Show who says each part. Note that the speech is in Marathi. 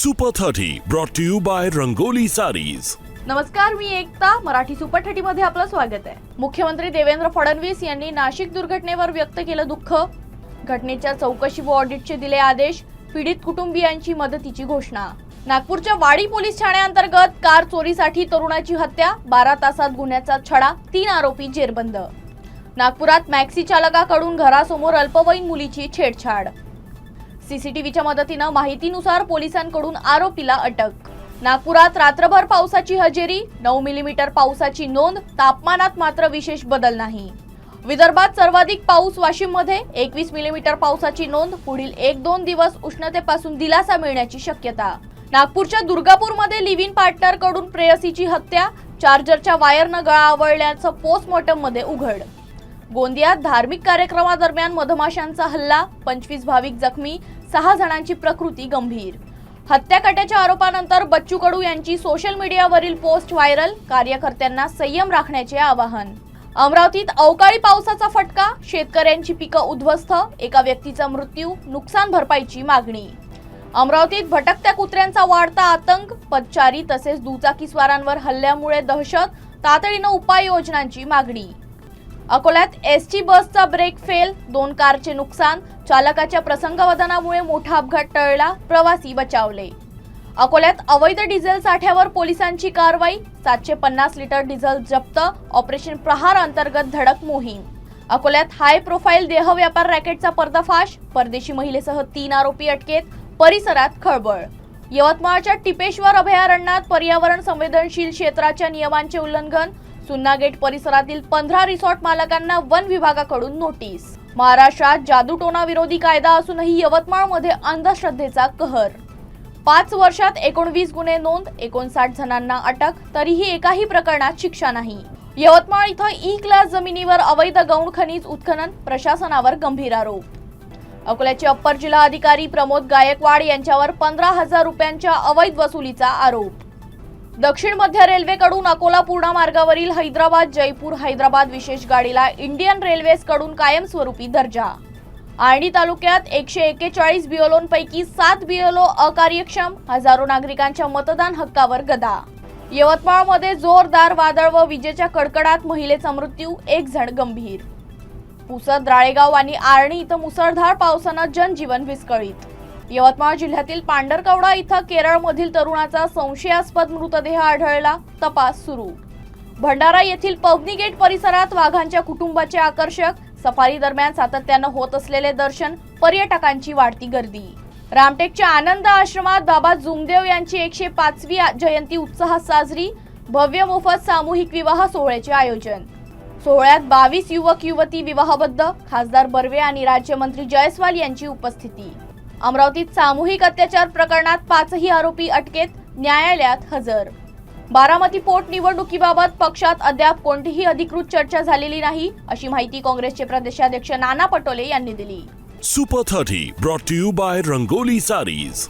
Speaker 1: Super 30 brought to you by Rangoli Sarees.
Speaker 2: नमस्कार, मी एकता। मराठी सुपर 30 मध्ये आपलं स्वागत आहे। मुख्यमंत्री देवेंद्र फडणवीस यांनी नाशिक दुर्घटनेवर व्यक्त केलं दुःख। घटनेच्या चौकशी व ऑडिटचे दिले आदेश। पीडित कुटुंबियांची मदतीची घोषणा। नागपूरच्या वाडी पोलीस ठाण्याअंतर्गत कार चोरीसाठी तरुणाची हत्या, 12 तासात गुन्ह्याचा छडा, 3 आरोपी जेरबंद। नागपुरात मॅक्सी चालकाकडून घरासमोर अल्पवयीन मुलीची छेडछाड। सीसीटीव्हीच्या मदतीने माहितीनुसार पोलिसांकडून आरोपीला अटक। नागपुरात रात्रभर पावसाची हजेरी, 9 मिलीमीटर पावसाची नोंद। तापमानात मात्र विशेष बदल नाही। विदर्भात सर्वाधिक पाऊस वाशिममध्ये, 21 मिलीमीटर पावसाची नोंद। पुढील 1-2 दिवस उष्णतेपासून दिलासा मिळण्याची शक्यता। नागपूरच्या दुर्गापूरमध्ये लिव्ह इन पार्टनर कडून प्रेयसीची हत्या, चार्जरच्या वायरनं गळा आवळल्याचं पोस्टमॉर्टम मध्ये उघड। गोंदियात धार्मिक कार्यक्रमादरम्यान मधमाशांचा हल्ला, 25 भाविक जखमी, 6 जणांची प्रकृती गंभीर। हत्याकांडाच्या आरोपानंतर बच्चू कडू यांची सोशल मीडियावरील पोस्ट व्हायरल, कार्यकर्त्यांना संयम राखण्याचे आवाहन। अमरावतीत अवकाळी पावसाचा फटका, शेतकऱ्यांची पिकं उद्ध्वस्त, एका व्यक्तीचा मृत्यू, नुकसान भरपाईची मागणी। अमरावतीत भटकत्या कुत्र्यांचा वाढता आतंक, पदचारी तसेच दुचाकीस्वारांवर हल्ल्यामुळे दहशत, तातडीने उपाययोजनांची मागणी। अकोल्यात एसटी बसचा ब्रेक फेल, 2 कारचे नुकसान, चालकाच्या प्रसंगवदनामुळे मोठा अपघात टळला, प्रवासी बचावले। अकोल्यात अवैध डिझेल साठ्यावर पोलिसांची कारवाई, 750 लिटर डिझेल जप्त, ऑपरेशन प्रहार अंतर्गत धडक मोहीम। अकोल्यात हाय प्रोफाईल देह व्यापार रॅकेटचा पर्दाफाश, परदेशी महिलेसह 3 आरोपी अटकेत, परिसरात खळबळ। यवतमाळच्या टिपेश्वर अभयारण्यात पर्यावरण संवेदनशील क्षेत्राच्या नियमांचे उल्लंघन, सुन्ना गेट परिसरातील 15 रिसॉर्ट मालकांना वन विभागाकडून नोटीस। महाराष्ट्रात जादूटोणा विरोधी कायदा असूनही यवतमाळमध्ये अंधश्रद्धेचा कहर। 5 वर्षात 19 गुन्हे नोंद, 59 जणांना अटक, तरीही एकाही प्रकरणात शिक्षा नाही। यवतमाळ इथं ई-क्लास जमिनीवर अवैध गौण खनिज उत्खनन, प्रशासनावर गंभीर आरोप। अकोल्याचे अप्पर जिल्हा अधिकारी प्रमोद गायकवाड यांच्यावर 15,000 रुपयांच्या अवैध वसुलीचा आरोप। दक्षिण मध्य रेल्वेकडून अकोला पूर्णा मार्गावरील हैदराबाद विशेष गाडीला इंडियन रेल्वेज कडून कायमस्वरूपी दर्जा। आर्णी तालुक्यात 141 बीएलओंपैकी 7 बीएलओ अकार्यक्षम, हजारो नागरिकांच्या मतदान हक्कावर गदा। यवतमाळमध्ये जोरदार वादळ व विजेच्या कडकडात महिलेचा मृत्यू, 1 जण गंभीर। पुसद, राळेगाव आणि आर्णी इथं मुसळधार पावसानं जनजीवन विस्कळीत। यवतमाळ जिल्ह्यातील पांढरकवडा इथं केरळमधील तरुणाचा संशयास्पद मृतदेह आढळला, तपास सुरू। भंडारा येथील पवनी गेट परिसरात वाघांच्या कुटुंबाचे आकर्षक, सफारी दरम्यान सातत्यानं होत असलेले दर्शन, पर्यटकांची वाढती गर्दी। रामटेकच्या आनंद आश्रमात बाबा जुमदेव यांची 105वी जयंती उत्साहात साजरी, भव्य मोफत सामूहिक विवाह सोहळ्याचे आयोजन। सोहळ्यात 22 युवक युवती विवाहबद्ध, खासदार बर्वे आणि राज्यमंत्री जयस्वाल यांची उपस्थिती। अमरावतीत सामूहिक अत्याचार प्रकरणात 5ही आरोपी अटकेत, न्यायालयात हजर। बारामती पोटनिवडणुकीबाबत पक्षात अद्याप कोणतीही अधिकृत चर्चा झालेली नाही, अशी माहिती काँग्रेसचे प्रदेशाध्यक्ष नाना पटोले यांनी दिली।
Speaker 1: Super 30 brought to you by Rangoli sarees.